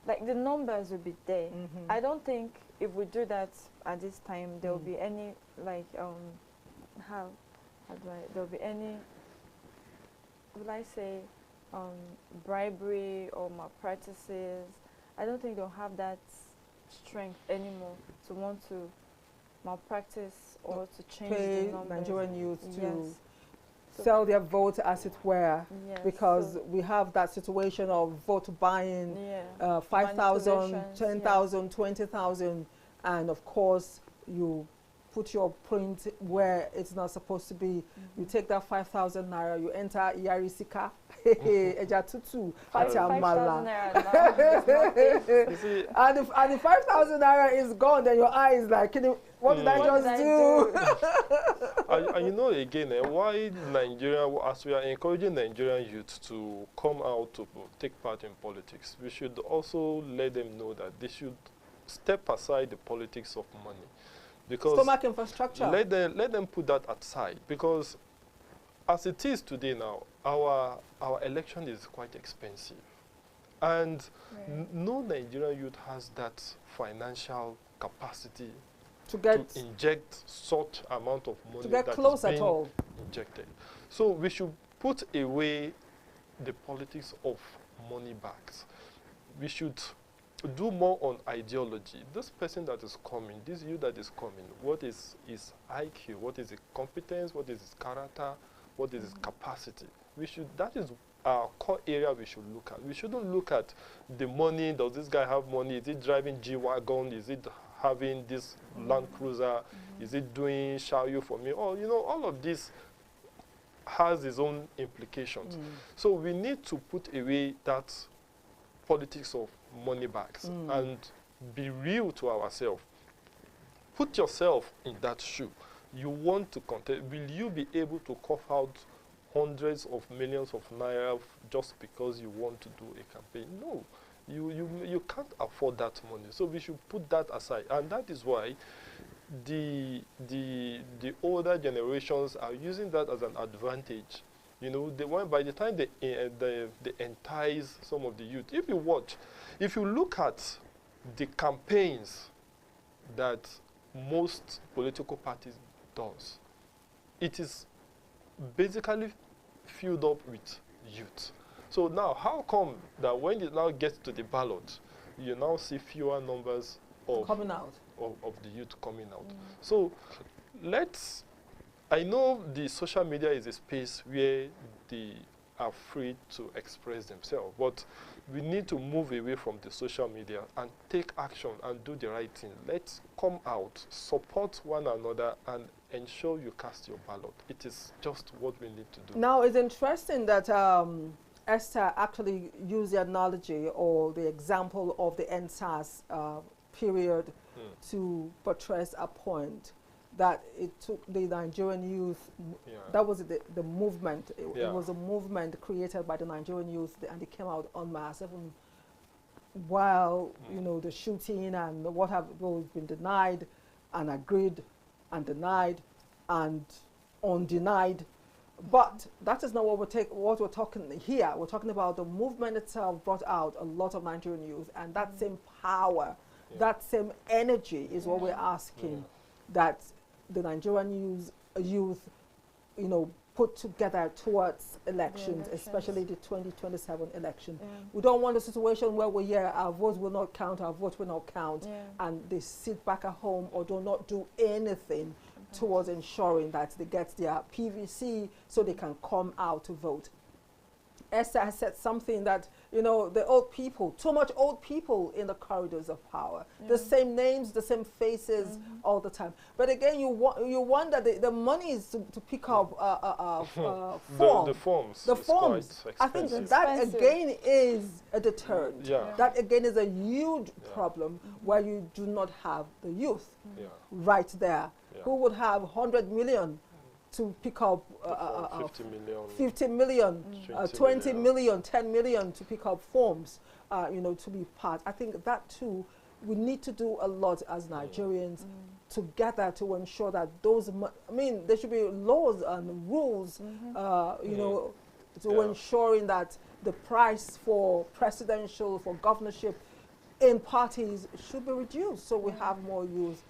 H: like the numbers will be there. I don't think if we do that at this time, there will be any there will be any, will I say, bribery or malpractices. I don't think they'll have that strength anymore to want to malpractice or to change the numbers.
A: Nigerian youth to sell their vote, as it were, because we have that situation of vote buying, 5,000, 10,000, 20,000, and of course you put your print where it's not supposed to be. You take that 5,000 naira, you enter Yarisika, Ejatutu,
H: 5,000 naira
A: and the 5,000 naira is gone, then your eye is like, what did I just do?
G: And you know, again, why Nigeria, as we are encouraging Nigerian youth to come out to take part in politics, we should also let them know that they should step aside the politics of money. Because
A: stomach infrastructure.
G: Let them put that aside, because as it is today now, our election is quite expensive, and no Nigerian youth has that financial capacity to inject such amount of money
A: that is being
G: injected. So we should put away the politics of money bags. We should do more on ideology. This person that is coming, this youth that is coming, what is his IQ, what is his competence, what is his character, what is his capacity? That is our core area we should look at. We shouldn't look at the money. Does this guy have money? Is he driving G-Wagon? Is it having this Land Cruiser? Is it doing Shayu for me? Or, all of this has its own implications. So we need to put away that politics of money bags and be real to ourselves. Put yourself in that shoe. You want to contest. Will you be able to cough out hundreds of millions of naira just because you want to do a campaign? No. You can't afford that money. So we should put that aside. And that is why the older generations are using that as an advantage. By the time they entice some of the youth, if you look at the campaigns that most political parties does, it is basically filled up with youth. So now, how come that when it now gets to the ballot, you now see fewer numbers of the youth coming out? So I know the social media is a space where they are free to express themselves, but we need to move away from the social media and take action and do the right thing. Let's come out, support one another, and ensure you cast your ballot. It is just what we need to do.
A: Now, it's interesting that Esther actually used the analogy or the example of the NSAS period to portray a point that it took the Nigerian youth, that was the movement. It was a movement created by the Nigerian youth, and they came out en masse, even while, the shooting and what have been denied and agreed and denied and undenied. But that is not what we're talking here. We're talking about the movement itself brought out a lot of Nigerian youth, and that same power, that same energy is what we're asking that the Nigerian youth, you know, put together towards elections, especially the 2027 election. We don't want a situation where we hear our votes will not count, and they sit back at home or do not do anything towards ensuring that they get their PVC so they can come out to vote. Esther has said something that, you know, the old people, too much old people in the corridors of power. The same names, the same faces all the time. But again, you wonder the money is to pick up
G: the forms.
A: The forms. I think that again is a deterrent. That again is a huge problem where you do not have the youth right there who would have 100 million to pick up 50 million, 20 million, 10 million to pick up forms, you know, to be part. I think that too, we need to do a lot as Nigerians together to ensure that those, I mean, there should be laws and rules, you know, to ensuring that the price for presidential, for governorship in parties should be reduced so we have more youth,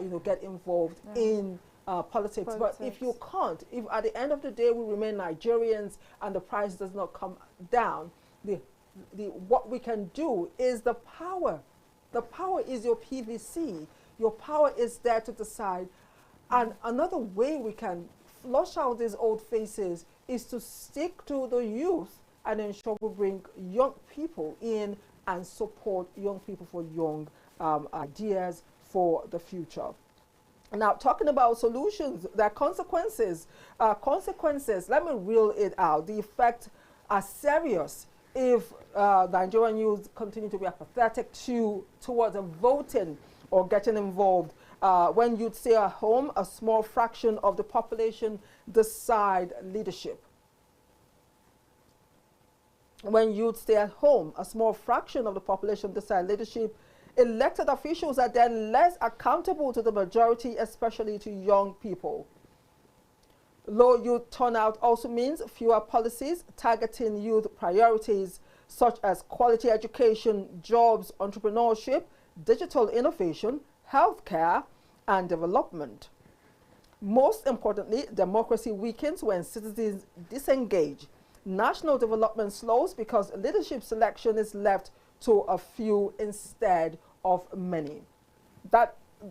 A: you know, get involved in politics. But if you can't, if at the end of the day we remain Nigerians and the price does not come down, what we can do is the power. The power is your PVC. Your power is there to decide. And another way we can flush out these old faces is to stick to the youth and ensure we bring young people in and support young people for young ideas for the future. Now, talking about solutions, there are consequences. Let me reel it out. The effects are serious if Nigerian youth continue to be apathetic towards voting or getting involved. When youth stay at home, a small fraction of the population decide leadership. When youth stay at home, a small fraction of the population decide leadership. Elected officials are then less accountable to the majority, especially to young people. Low youth turnout also means fewer policies targeting youth priorities such as quality education, jobs, entrepreneurship, digital innovation, healthcare, and development. Most importantly, democracy weakens when citizens disengage. National development slows because leadership selection is left to a few instead of many.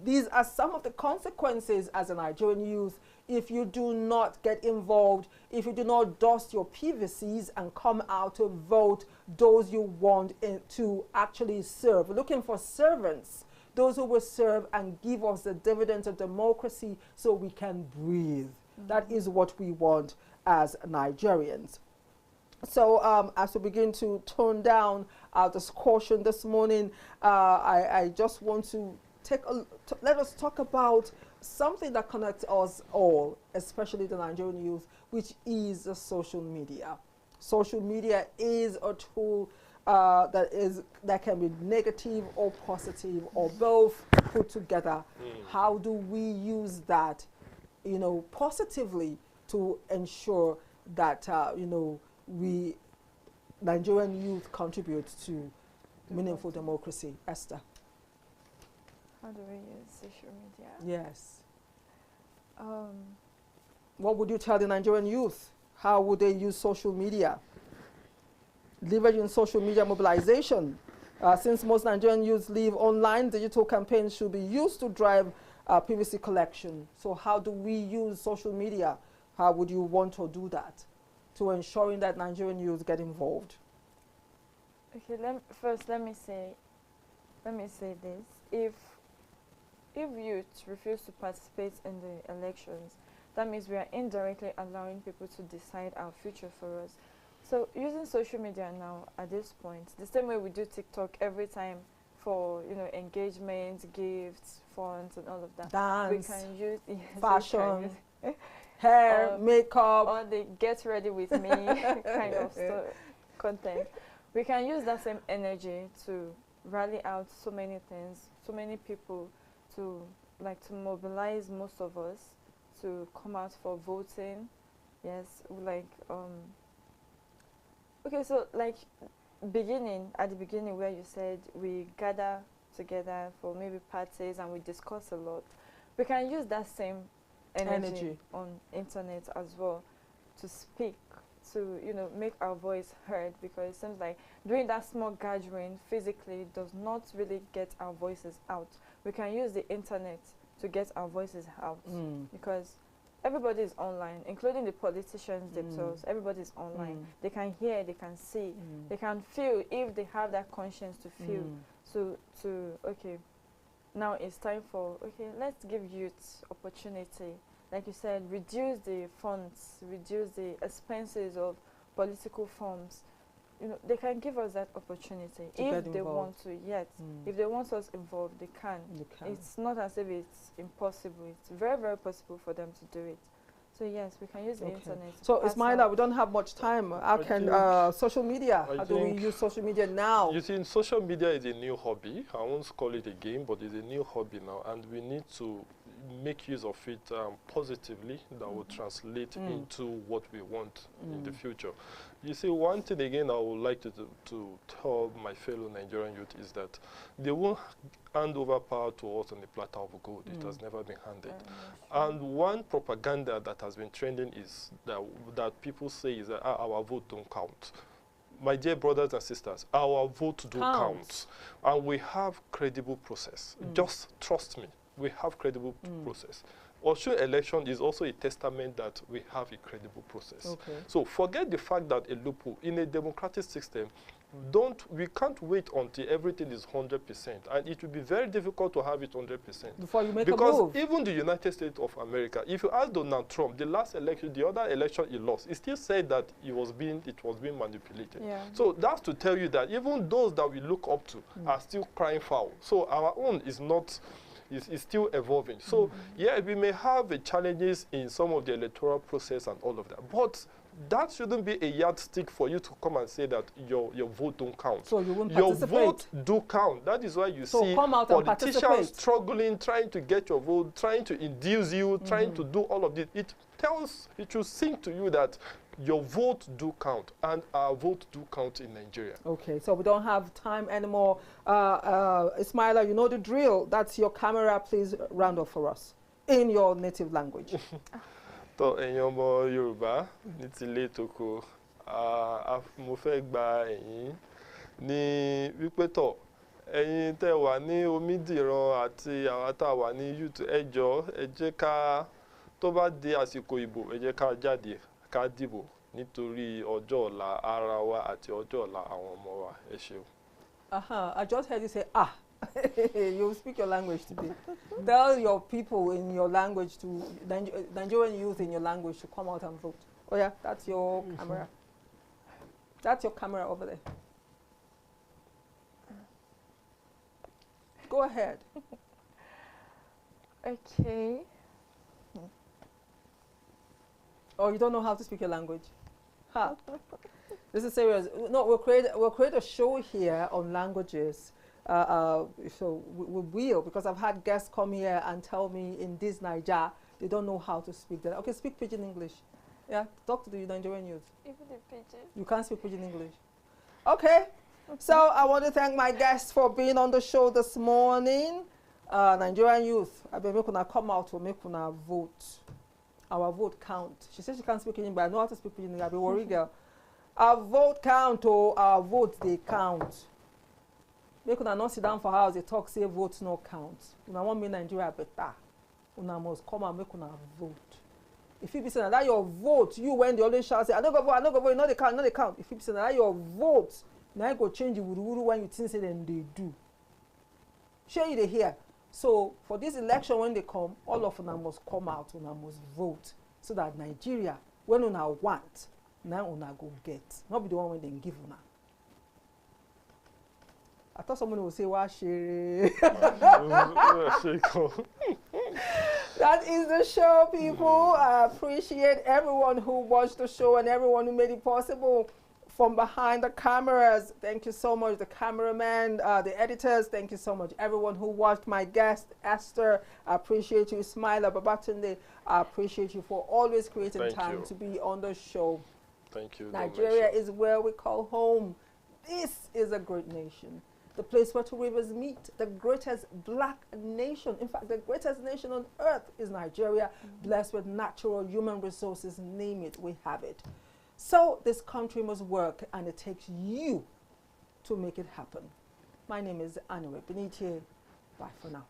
A: These are some of the consequences as a Nigerian youth if you do not get involved, if you do not dust your PVCs and come out to vote those you want to actually serve. We're looking for servants, those who will serve and give us the dividends of democracy so we can breathe. That is what we want as Nigerians. So as we begin to tone down our discussion this morning, I just want to let us talk about something that connects us all, especially the Nigerian youth, which is social media. Social media is a tool that can be negative or positive or both put together. How do we use that, you know, positively to ensure that you know, Nigerian youth contribute to meaningful democracy? Esther.
H: How do we use social media?
A: Yes. What would you tell the Nigerian youth? How would they use social media? Leveraging social media mobilization. Since most Nigerian youth live online, digital campaigns should be used to drive PVC collection. So how do we use social media? How would you want to do that to ensuring that Nigerian youth get involved?
H: Okay, let me say this. If youth refuse to participate in the elections, that means we are indirectly allowing people to decide our future for us. So using social media now at this point, the same way we do TikTok every time for, you know, engagement, gifts, funds, and all of that.
A: Dance,
H: we can use
A: fashion, hair, makeup,
H: or the get ready with me kind of content. We can use that same energy to rally out so many things, so many people to like to mobilize most of us to come out for voting. Yes, like okay, so like at the beginning where you said we gather together for maybe parties and we discuss a lot, we can use that same energy on internet as well to speak, to make our voice heard, because it seems like doing that small gathering physically does not really get our voices out. We can use the internet to get our voices out because everybody is online, including the politicians themselves. Everybody is online. They can hear, they can see, they can feel if they have that conscience to feel. So okay, now it's time for, okay, let's give youth opportunity. Like you said, reduce the funds, reduce the expenses of political forms. They can give us that opportunity if they want to. Yes, if they want us involved, they can. It's not as if it's impossible. It's very, very possible for them to do it. So yes, we can use the internet.
A: So Ismaila, we don't have much time. How can social media? How do we use social media now?
G: You see, social media is a new hobby. I won't call it a game, but it's a new hobby now, and we need to make use of it positively, that will translate into what we want in the future. You see, one thing again I would like to tell my fellow Nigerian youth is that they won't hand over power to us on a platter of gold. It has never been handed. And one propaganda that has been trending is that people say is that our vote don't count. My dear brothers and sisters, our vote do count. And we have credible process. Just trust me. We have credible process. Osun election is also a testament that we have a credible process. So forget the fact that a loophole in a democratic system, we can't wait until everything is 100%, and it will be very difficult to have it 100%.
A: Before you make
G: a move. Because even the United States of America, if you ask Donald Trump, the last election, the other election he lost, he still said that it was being manipulated. So that's to tell you that even those that we look up to are still crying foul. So our own is not. Is still evolving. So, yeah, we may have challenges in some of the electoral process and all of that, but that shouldn't be a yardstick for you to come and say that your vote don't count.
A: So you won't
G: your
A: participate.
G: Vote do count. That is why you see politicians struggling, trying to get your vote, trying to induce you, trying to do all of this. It should sink to you that your vote do count, and our vote do count in Nigeria.
A: Okay, so we don't have time anymore. Ismaila, you know the drill. That's your camera. Please round up for us in your native language.
G: Tó ẹ̀yin ọmọ Yorùbá ní tilé toko, mo fẹ́ gba ẹ̀yin ní wípé tọ̀ ẹ̀yin tẹ́ wà ní Omídìran àti àwa tá wà ní youth, ẹ jọ̀ọ́ ẹ jẹ́ ká tó bá di àsìkò ìbò ẹ jẹ́ ká jáde ká dìbò nítorí ọjọ́ ọ̀la ara wa àti ọjọ́ ọ̀la àwọn ọmọ wa. Ẹ ṣeun.
A: I just heard you say you speak your language today. Tell your people in your language to Nigerian youth in your language to come out and vote. Oh yeah, that's your camera. That's your camera over there. Go ahead.
H: Okay.
A: Oh, you don't know how to speak your language? Huh? This is serious. No, we'll create a show here on languages. So we will, because I've had guests come here and tell me in this Niger, they don't know how to speak that. Okay, speak Pidgin English. Yeah, talk to the Nigerian youth.
H: Even the Pidgin.
A: You can't speak Pidgin English. Okay, so I want to thank my guests for being on the show this morning. Nigerian youth, I've been making her come out to make her vote. Our vote count. She says she can't speak Pidgin, but I know how to speak Pidgin. I'll be worried, girl. Our vote count, or our votes, they count. Make una not sit down for house, they talk, say votes no count. Una want me Nigeria better. Una must come and make una vote. If you be saying that your vote, you when they always shout, say, I don't go vote, not the count, not the count. If you be saying that your vote, now you go change the wuru when you think say then they do. Share you they hear. So for this election when they come, all of una must come out, una must vote. So that Nigeria, when una want, now una go get. Not be the one when they give una. I thought someone would say, Washiri. That is the show, people. I appreciate everyone who watched the show and everyone who made it possible from behind the cameras. Thank you so much. The cameramen, the editors, thank you so much. Everyone who watched, my guest, Esther, I appreciate you. Ismaila, Babatunde, I appreciate you for always creating time to be on the show.
G: Thank you.
A: Nigeria is where we call home. This is a great nation. The place where two rivers meet, the greatest black nation. In fact, the greatest nation on earth is Nigeria, blessed with natural human resources. Name it, we have it. So this country must work, and it takes you to make it happen. My name is Anire. Binitie. Bye for now.